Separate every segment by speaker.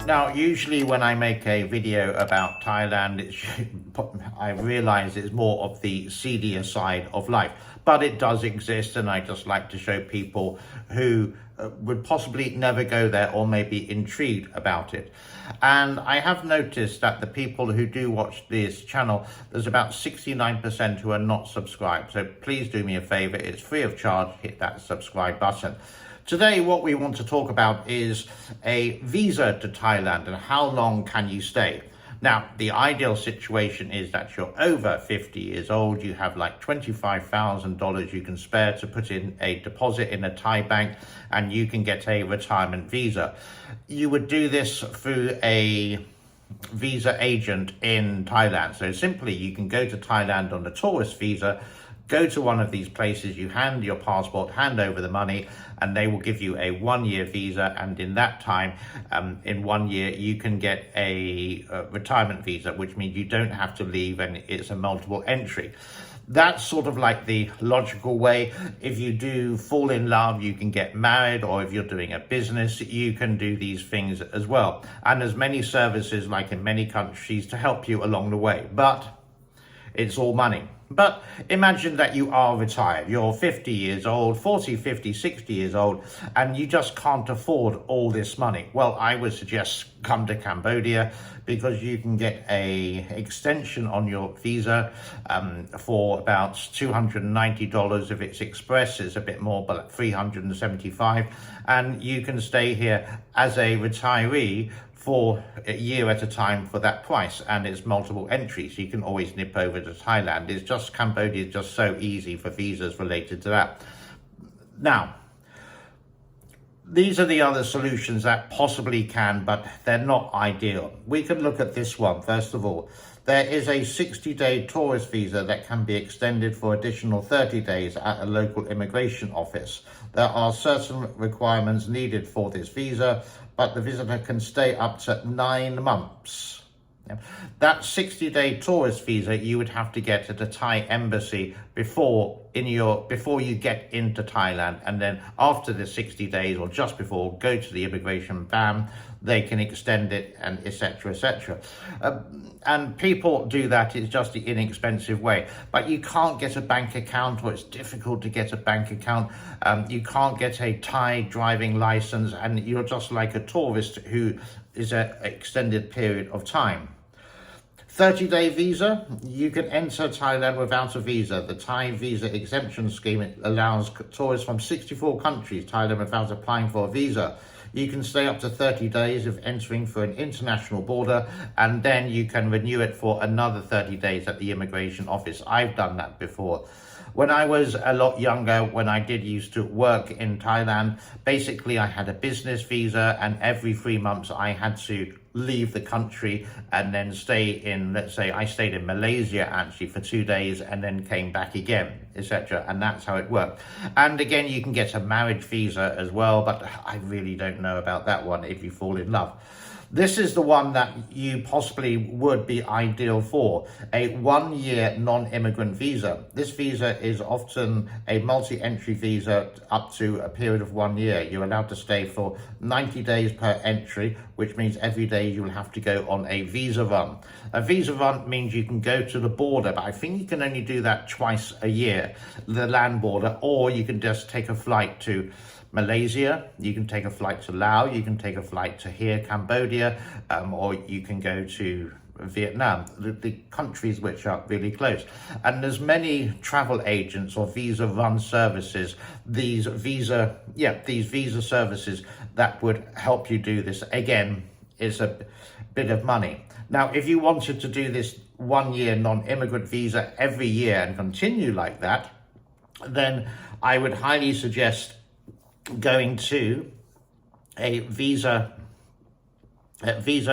Speaker 1: Now, usually when I make a video about Thailand, I realize it's more of the seedier side of life, but it does exist, and I just like to show people who would possibly never go there or may be intrigued about it. And I have noticed that the people who do watch this channel, there's about 69% who are not subscribed. So please do me a favor, it's free of charge, hit that subscribe button. Today, what we want to talk about is a visa to Thailand and how long can you stay. Now, the ideal situation is that you're over 50 years old, you have like $25,000 you can spare to put in a deposit in a Thai bank, and you can get a retirement visa. You would do this through a visa agent in Thailand. So simply, you can go to Thailand on a tourist visa, go to one of these places, you hand your passport, hand over the money, and they will give you a 1-year visa. And in that time, in 1 year, you can get a retirement visa, which means you don't have to leave, and it's a multiple entry. That's sort of like the logical way. If you do fall in love, you can get married, or if you're doing a business, you can do these things as well. And there's many services, like in many countries, to help you along the way, but it's all money. But imagine that you are retired, you're 50 years old, 40, 50, 60 years old, and you just can't afford all this money. Well, I would suggest come to Cambodia, because you can get a extension on your visa for about $290. If it's express, it's a bit more, but $375. And you can stay here as a retiree for a year at a time for that price, and it's multiple entries. You can always nip over to Thailand. It's just Cambodia is just so easy for visas related to that. Now, these are the other solutions that possibly can, but they're not ideal. We can look at this one first of all. There is a 60-day tourist visa that can be extended for additional 30 days at a local immigration office. There are certain requirements needed for this visa, but the visitor can stay up to 9 months. That 60-day tourist visa you would have to get at the Thai embassy before you get into Thailand, and then after the 60 days or just before, go to the immigration BAM, they can extend it, and etc. etc. And people do that. It's just the inexpensive way, but you can't get a bank account, or it's difficult to get a bank account. You can't get a Thai driving license, and you're just like a tourist who is an extended period of time. 30-day visa, you can enter Thailand without a visa. The Thai visa exemption scheme allows tourists from 64 countries Thailand without applying for a visa. You can stay up to 30 days if entering through an international border, and then you can renew it for another 30 days at the immigration office. I've done that before. When I was a lot younger, when I used to work in Thailand, basically I had a business visa, and every 3 months I had to leave the country and then stay in, let's say I stayed in Malaysia actually for 2 days and then came back again, etc. And that's how it worked. And again, you can get a marriage visa as well, but I really don't know about that one if you fall in love. This is the one that you possibly would be ideal for, a 1-year non-immigrant visa. This visa is often a multi-entry visa up to a period of 1 year. You're allowed to stay for 90 days per entry, which means every day you'll have to go on a visa run. A visa run means you can go to the border, but I think you can only do that twice a year, the land border, or you can just take a flight to Malaysia, you can take a flight to Laos, you can take a flight to here, Cambodia, or you can go to Vietnam, the countries which are really close. And there's many travel agents or visa run services, these visa services that would help you do this. Again, it's a bit of money. Now, if you wanted to do this 1-year non-immigrant visa every year and continue like that, then I would highly suggest going to a visa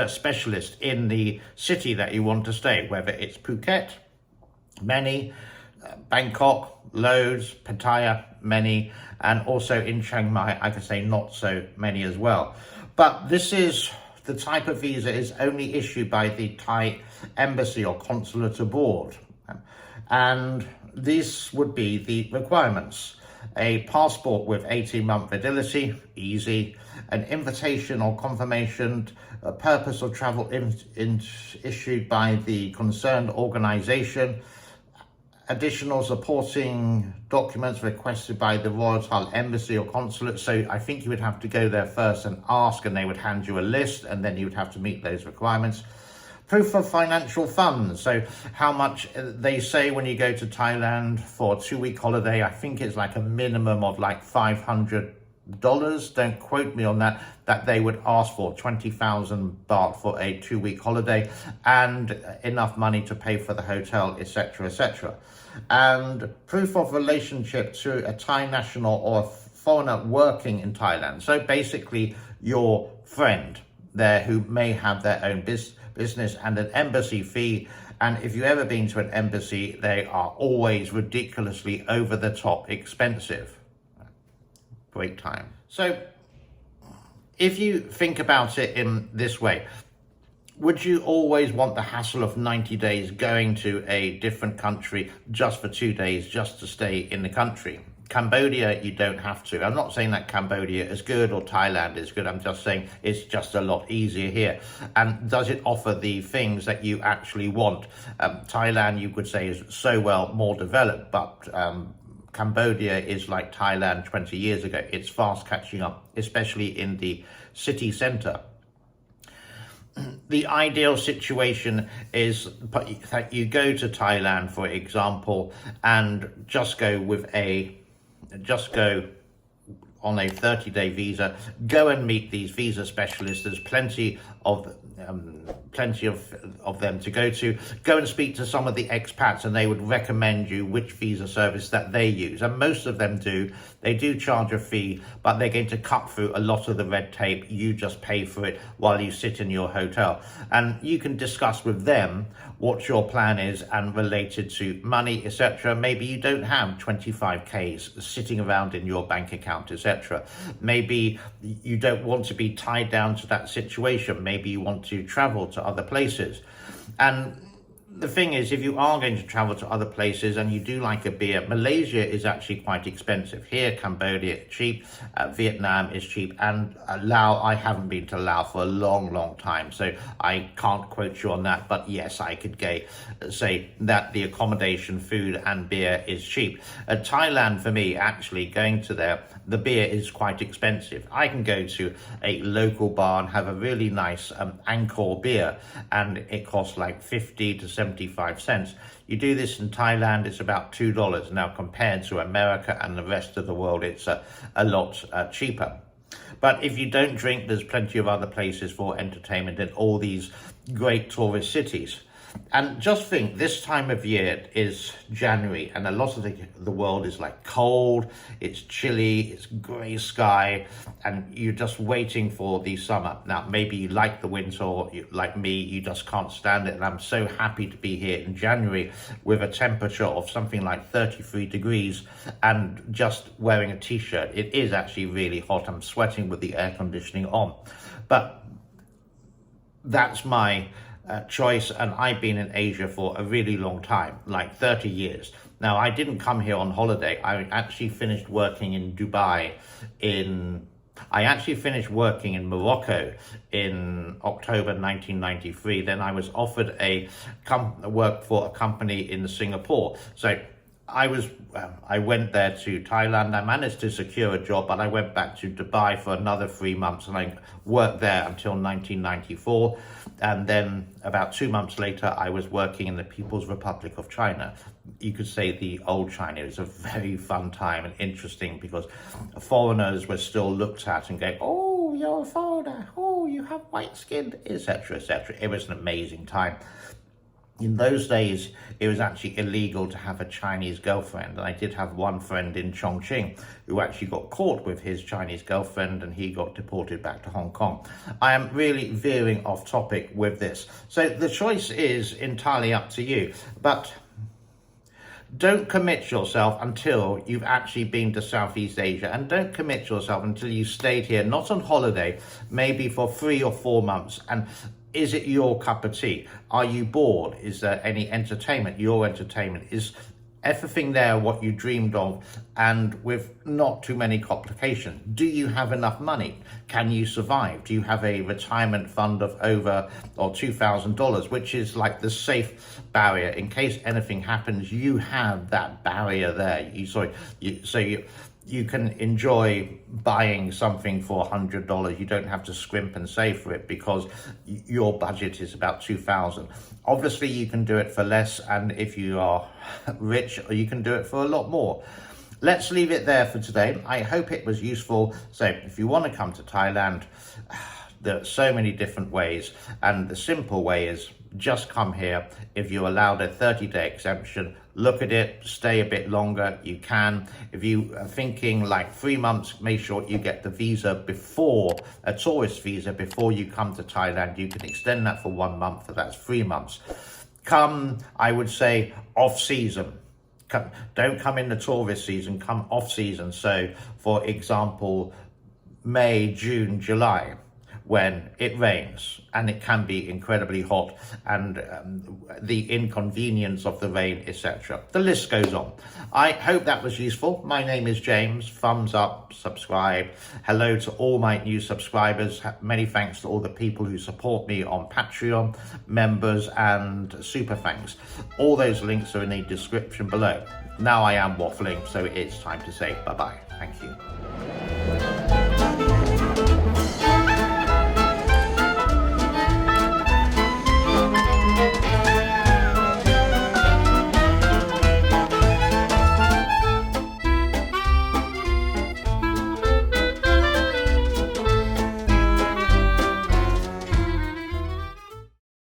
Speaker 1: specialist in the city that you want to stay, whether it's Phuket, many, Bangkok, loads, Pattaya, many, and also in Chiang Mai, I can say not so many as well. But this is the type of visa is only issued by the Thai embassy or consulate abroad. And these would be the requirements. A passport with 18-month validity, easy. An invitation or confirmation, purpose of travel issued by the concerned organization. Additional supporting documents requested by the Royal Thai Embassy or Consulate. So I think you would have to go there first and ask, and they would hand you a list, and then you would have to meet those requirements. Proof of financial funds. So how much they say when you go to Thailand for a 2-week holiday, I think it's like a minimum of like $500. Don't quote me on that, that they would ask for 20,000 baht for a 2-week holiday, and enough money to pay for the hotel, etc., etc. And proof of relationship to a Thai national or a foreigner working in Thailand. So basically your friend there who may have their own business, and an embassy fee. And if you've ever been to an embassy, they are always ridiculously over the top expensive. Great time. So if you think about it in this way, would you always want the hassle of 90 days going to a different country just for 2 days just to stay in the country? Cambodia, you don't have to. I'm not saying that Cambodia is good or Thailand is good. I'm just saying it's just a lot easier here. And does it offer the things that you actually want? Thailand, you could say, is so well more developed, but Cambodia is like Thailand 20 years ago. It's fast catching up, especially in the city center. The ideal situation is that you go to Thailand, for example, and just go on a 30-day visa, go and meet these visa specialists. There's plenty of them to go to. Go and speak to some of the expats, and they would recommend you which visa service that they use. And most of them do. They do charge a fee, but they're going to cut through a lot of the red tape. You just pay for it while you sit in your hotel. And you can discuss with them what your plan is and related to money, etc. Maybe you don't have 25Ks sitting around in your bank account, etc. Maybe you don't want to be tied down to that situation. Maybe you want to travel to other places. And the thing is, if you are going to travel to other places and you do like a beer, Malaysia is actually quite expensive. Here, Cambodia, cheap. Vietnam is cheap. And Laos, I haven't been to Laos for a long, long time, so I can't quote you on that. But yes, I could say that the accommodation, food and beer is cheap. Thailand, for me, actually, going to there, the beer is quite expensive. I can go to a local bar and have a really nice Angkor beer, and it costs like 50 to 75 cents. You do this in Thailand, it's about $2. Now, compared to America and the rest of the world, it's a lot cheaper. But if you don't drink, there's plenty of other places for entertainment in all these great tourist cities. And just think, this time of year is January, and a lot of the world is like cold, it's chilly, it's grey sky, and you're just waiting for the summer. Now, maybe you like the winter, or like me, you just can't stand it. And I'm so happy to be here in January with a temperature of something like 33 degrees and just wearing a t-shirt. It is actually really hot. I'm sweating with the air conditioning on. But that's my choice, and I've been in Asia for a really long time, like 30 years. Now, I didn't come here on holiday. I actually finished working in Morocco in October 1993. Then I was offered work for a company in Singapore. So I went there to Thailand. I managed to secure a job, but I went back to Dubai for another 3 months, and I worked there until 1994. And then about 2 months later, I was working in the People's Republic of China. You could say the old China. It was a very fun time and interesting, because foreigners were still looked at and going, "Oh, you're a foreigner. Oh, you have white skin," etc., etc. It was an amazing time. In those days, it was actually illegal to have a Chinese girlfriend. And I did have one friend in Chongqing who actually got caught with his Chinese girlfriend, and he got deported back to Hong Kong. I am really veering off topic with this. So the choice is entirely up to you. But don't commit yourself until you've actually been to Southeast Asia, and don't commit yourself until you stayed here, not on holiday, maybe for 3 or 4 months. And is it your cup of tea? Are you bored? Is there any entertainment? Your entertainment is everything there what you dreamed of, and with not too many complications. Do you have enough money? Can you survive? Do you have a retirement fund of over or $2,000, which is like the safe barrier in case anything happens? You have that barrier there. You can enjoy buying something for $100. You don't have to scrimp and save for it because your budget is about $2,000. Obviously, you can do it for less, and if you are rich, you can do it for a lot more. Let's leave it there for today. I hope it was useful. So if you want to come to Thailand, there are so many different ways, and the simple way is just come here. If you're allowed a 30-day exemption, look at it, stay a bit longer, you can. If you are thinking like 3 months, make sure you get the visa before, a tourist visa, before you come to Thailand. You can extend that for 1 month, so that's 3 months. Come, I would say, off season. Don't come in the tourist season, come off season. So for example, May, June, July, when it rains and it can be incredibly hot, and the inconvenience of the rain, etc. The list goes on. I hope that was useful. My name is James. Thumbs up, subscribe. Hello to all my new subscribers. Many thanks to all the people who support me on Patreon, members and super thanks. All those links are in the description below. Now I am waffling, so it's time to say bye-bye. Thank you.